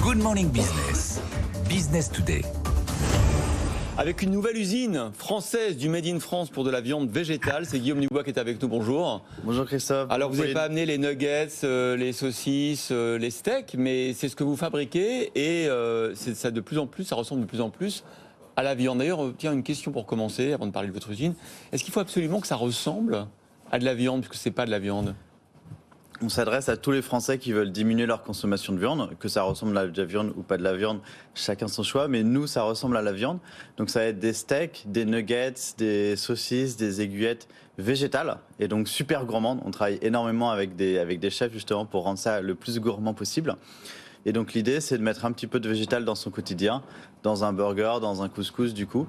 Good Morning Business, Business Today. Avec une nouvelle usine française du Made in France pour de la viande végétale, c'est Guillaume Dubois qui est avec nous, bonjour. Bonjour Christophe. Alors vous n'avez pas amené les nuggets, les saucisses, les steaks, mais c'est ce que vous fabriquez et ça ressemble de plus en plus à la viande. D'ailleurs, tiens, une question pour commencer, avant de parler de votre usine. Est-ce qu'il faut absolument que ça ressemble à de la viande, puisque ce n'est pas de la viande ? On s'adresse à tous les Français qui veulent diminuer leur consommation de viande, que ça ressemble à de la viande ou pas de la viande, chacun son choix, mais nous, ça ressemble à la viande. Donc ça va être des steaks, des nuggets, des saucisses, des aiguillettes végétales, et donc super gourmandes. On travaille énormément avec des chefs justement pour rendre ça le plus gourmand possible. Et donc l'idée, c'est de mettre un petit peu de végétal dans son quotidien, dans un burger, dans un couscous du coup,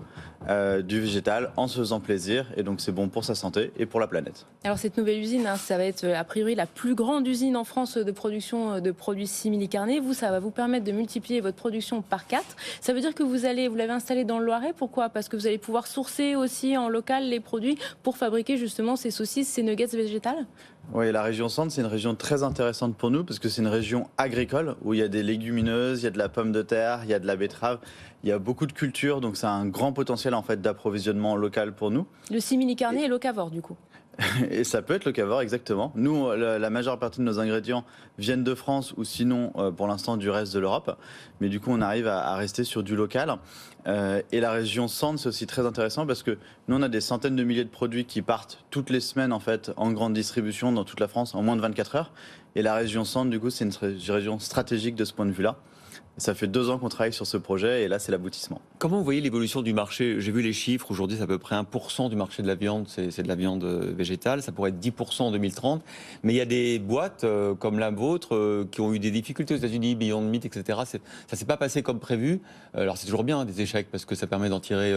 du végétal en se faisant plaisir. Et donc c'est bon pour sa santé et pour la planète. Alors cette nouvelle usine, ça va être a priori la plus grande usine en France de production de produits simili-carnés. Ça va vous permettre de multiplier votre production par 4. Ça veut dire que vous l'avez installée dans le Loiret. Pourquoi ? Parce que vous allez pouvoir sourcer aussi en local les produits pour fabriquer justement ces saucisses, ces nuggets végétales ? Oui, la région Centre, c'est une région très intéressante pour nous parce que c'est une région agricole où il y a des légumineuses, il y a de la pomme de terre, il y a de la betterave, il y a beaucoup de cultures, donc c'est un grand potentiel en fait d'approvisionnement local pour nous. Le simili-carné et locavore du coup. Et ça peut être locavore, exactement. Nous, la majeure partie de nos ingrédients viennent de France ou sinon, pour l'instant, du reste de l'Europe. Mais du coup, on arrive à rester sur du local. Et la région Centre, c'est aussi très intéressant parce que nous, on a des centaines de milliers de produits qui partent toutes les semaines, en fait, en grande distribution dans toute la France en moins de 24 heures. Et la région Centre, du coup, c'est une région stratégique de ce point de vue-là. Ça fait 2 ans qu'on travaille sur ce projet et là, c'est l'aboutissement. Comment vous voyez l'évolution du marché ? J'ai vu les chiffres, aujourd'hui c'est à peu près 1% du marché de la viande, c'est de la viande végétale, ça pourrait être 10% en 2030, mais il y a des boîtes comme la vôtre qui ont eu des difficultés aux États-Unis, Beyond Meat, etc. Ça ne s'est pas passé comme prévu. Alors c'est toujours bien des échecs parce que ça permet d'en tirer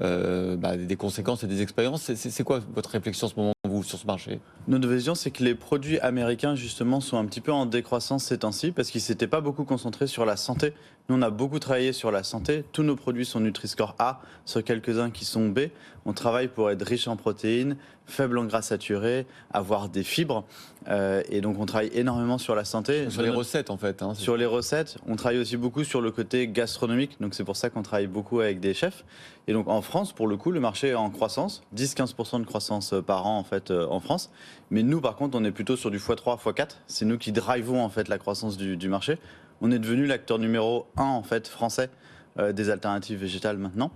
des conséquences et des expériences. C'est quoi votre réflexion en ce moment vous, sur ce marché ? Notre vision, c'est que les produits américains justement sont un petit peu en décroissance ces temps-ci parce qu'ils ne s'étaient pas beaucoup concentrés sur la santé. Nous, on a beaucoup travaillé sur la santé. Tous nos produits sont Nutri-Score A, sur quelques-uns qui sont B. On travaille pour être riche en protéines, faible en gras saturés, avoir des fibres. Et donc, on travaille énormément sur la santé. Sur les recettes, en fait. Sur les recettes. On travaille aussi beaucoup sur le côté gastronomique. Donc, c'est pour ça qu'on travaille beaucoup avec des chefs. Et donc, en France, pour le coup, le marché est en croissance. 10-15% de croissance par an, en fait, en France. Mais nous, par contre, on est plutôt sur du x3, x4. C'est nous qui drivons, en fait, la croissance du marché. On est devenu l'acteur numéro 1 en fait, français des alternatives végétales maintenant.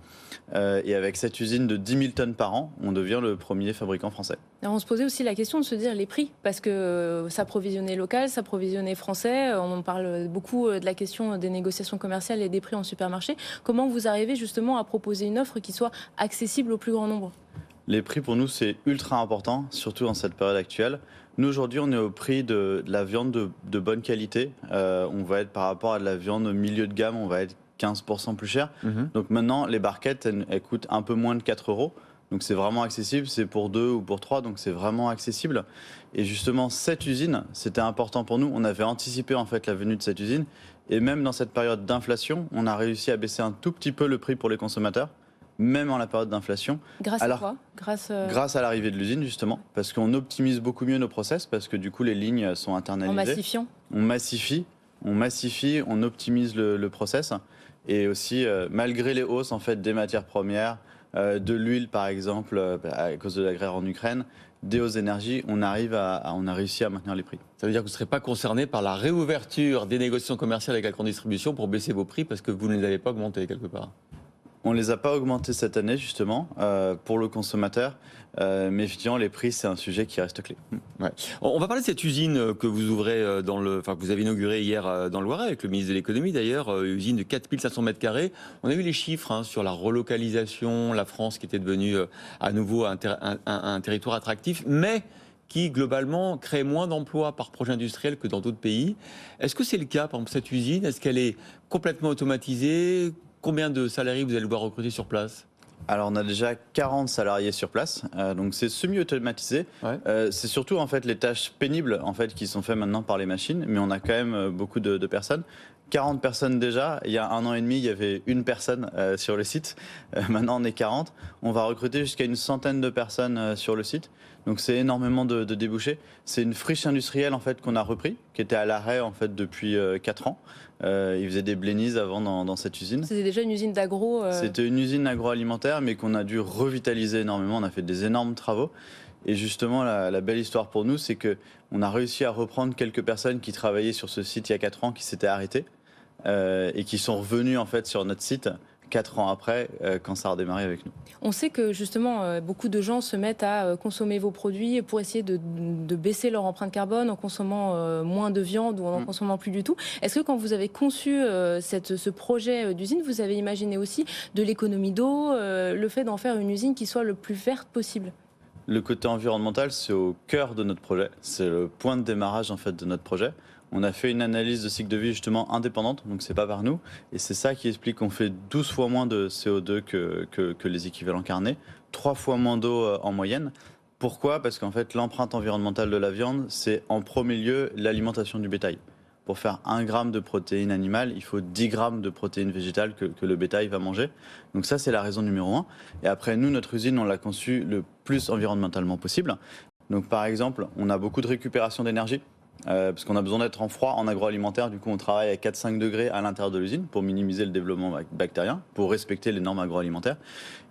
Et avec cette usine de 10 000 tonnes par an, on devient le premier fabricant français. Alors on se posait aussi la question de se dire les prix, parce que s'approvisionner local, s'approvisionner français, on parle beaucoup de la question des négociations commerciales et des prix en supermarché. Comment vous arrivez justement à proposer une offre qui soit accessible au plus grand nombre ? Les prix pour nous, c'est ultra important, surtout en cette période actuelle. Nous, aujourd'hui, on est au prix de la viande de bonne qualité. On va être, par rapport à de la viande milieu de gamme, on va être 15% plus cher. Donc maintenant, les barquettes, elles coûtent un peu moins de 4 euros. Donc c'est vraiment accessible, c'est pour 2 ou pour 3, donc c'est vraiment accessible. Et justement, cette usine, c'était important pour nous. On avait anticipé en fait la venue de cette usine. Et même dans cette période d'inflation, on a réussi à baisser un tout petit peu le prix pour les consommateurs, même en la période d'inflation. Grâce à quoi ? Grâce à l'arrivée de l'usine, justement, parce qu'on optimise beaucoup mieux nos process, parce que du coup, les lignes sont internalisées. En massifiant ? On massifie, on optimise le process. Et aussi, malgré les hausses en fait, des matières premières, de l'huile par exemple, à cause de la guerre en Ukraine, des hausses d'énergie, on a réussi à maintenir les prix. Ça veut dire que vous ne serez pas concerné par la réouverture des négociations commerciales avec la grande distribution pour baisser vos prix parce que vous ne les avez pas augmentés quelque part ? On ne les a pas augmentés cette année, justement, pour le consommateur. Mais effectivement, les prix, c'est un sujet qui reste clé. Ouais. On va parler de cette usine que vous ouvrez que vous avez inaugurée hier dans le Loiret, avec le ministre de l'économie d'ailleurs, usine de 4500 mètres carrés. On a vu les chiffres sur la relocalisation, la France qui était devenue à nouveau un territoire attractif, mais qui globalement crée moins d'emplois par projet industriel que dans d'autres pays. Est-ce que c'est le cas, par exemple, cette usine ? Est-ce qu'elle est complètement automatisée ? Combien de salariés vous allez devoir recruter sur place ? Alors on a déjà 40 salariés sur place, donc c'est semi-automatisé. Ouais. C'est surtout en fait les tâches pénibles en fait qui sont faites maintenant par les machines, mais on a quand même beaucoup de personnes. 40 personnes déjà. Il y a 1 an et demi, il y avait une personne sur le site. Maintenant, on est 40. On va recruter jusqu'à une centaine de personnes sur le site. Donc, c'est énormément de débouchés. C'est une friche industrielle en fait qu'on a repris, qui était à l'arrêt en fait depuis 4 ans. Ils faisaient des blénies avant dans cette usine. C'était déjà une usine d'agro. C'était une usine agroalimentaire, mais qu'on a dû revitaliser énormément. On a fait des énormes travaux. Et justement, la belle histoire pour nous, c'est qu'on a réussi à reprendre quelques personnes qui travaillaient sur ce site il y a 4 ans, qui s'étaient arrêtées, et qui sont revenues en fait sur notre site 4 ans après, quand ça a redémarré avec nous. On sait que justement, beaucoup de gens se mettent à consommer vos produits pour essayer de baisser leur empreinte carbone en consommant moins de viande ou en n'en consommant plus du tout. Est-ce que quand vous avez conçu ce projet d'usine, vous avez imaginé aussi de l'économie d'eau, le fait d'en faire une usine qui soit le plus verte possible ? Le côté environnemental, c'est au cœur de notre projet. C'est le point de démarrage en fait de notre projet. On a fait une analyse de cycle de vie justement indépendante, donc c'est pas par nous. Et c'est ça qui explique qu'on fait 12 fois moins de CO2 que les équivalents carnés, 3 fois moins d'eau en moyenne. Pourquoi ? Parce qu'en fait, l'empreinte environnementale de la viande, c'est en premier lieu l'alimentation du bétail. Pour faire 1 gramme de protéines animales, il faut 10 grammes de protéines végétales que le bétail va manger. Donc ça, c'est la raison numéro 1. Et après, nous, notre usine, on l'a conçue le plus environnementalement possible. Donc par exemple, on a beaucoup de récupération d'énergie. Parce qu'on a besoin d'être en froid en agroalimentaire, du coup on travaille à 4-5 degrés à l'intérieur de l'usine pour minimiser le développement bactérien, pour respecter les normes agroalimentaires.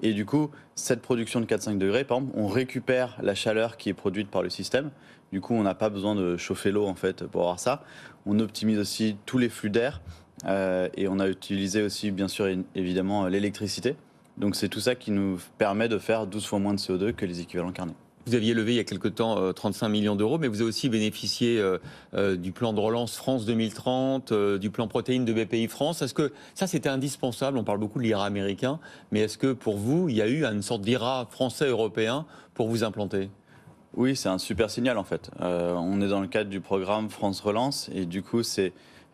Et du coup, cette production de 4-5 degrés, par exemple, on récupère la chaleur qui est produite par le système. Du coup, on n'a pas besoin de chauffer l'eau en fait pour avoir ça. On optimise aussi tous les flux d'air et on a utilisé aussi bien sûr évidemment l'électricité. Donc c'est tout ça qui nous permet de faire 12 fois moins de CO2 que les équivalents carnés. Vous aviez levé il y a quelque temps 35 millions d'euros, mais vous avez aussi bénéficié du plan de relance France 2030, du plan protéines de BPI France. Est-ce que ça, c'était indispensable ? On parle beaucoup de l'IRA américain, mais est-ce que pour vous, il y a eu une sorte d'IRA français-européen pour vous implanter ? Oui, c'est un super signal en fait. On est dans le cadre du programme France Relance et du coup,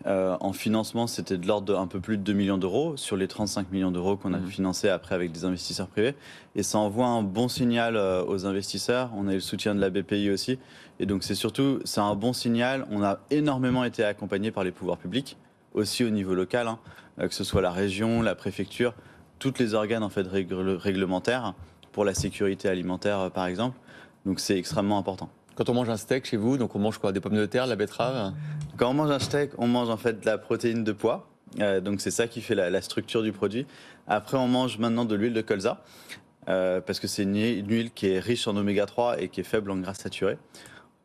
en financement, c'était de l'ordre d'un peu plus de 2 millions d'euros sur les 35 millions d'euros qu'on a financés après avec des investisseurs privés. Et ça envoie un bon signal aux investisseurs. On a eu le soutien de la BPI aussi. Et donc c'est un bon signal. On a énormément été accompagnés par les pouvoirs publics, aussi au niveau local, que ce soit la région, la préfecture, tous les organes en fait réglementaires pour la sécurité alimentaire par exemple. Donc c'est extrêmement important. Quand on mange un steak chez vous, donc on mange quoi ? Des pommes de terre, de la betterave ? Quand on mange un steak, on mange en fait de la protéine de pois. Donc c'est ça qui fait la structure du produit. Après, on mange maintenant de l'huile de colza parce que c'est une huile qui est riche en oméga 3 et qui est faible en gras saturés.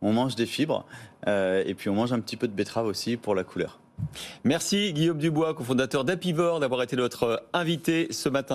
On mange des fibres et puis on mange un petit peu de betterave aussi pour la couleur. Merci Guillaume Dubois, cofondateur d'Apivore, d'avoir été notre invité ce matin.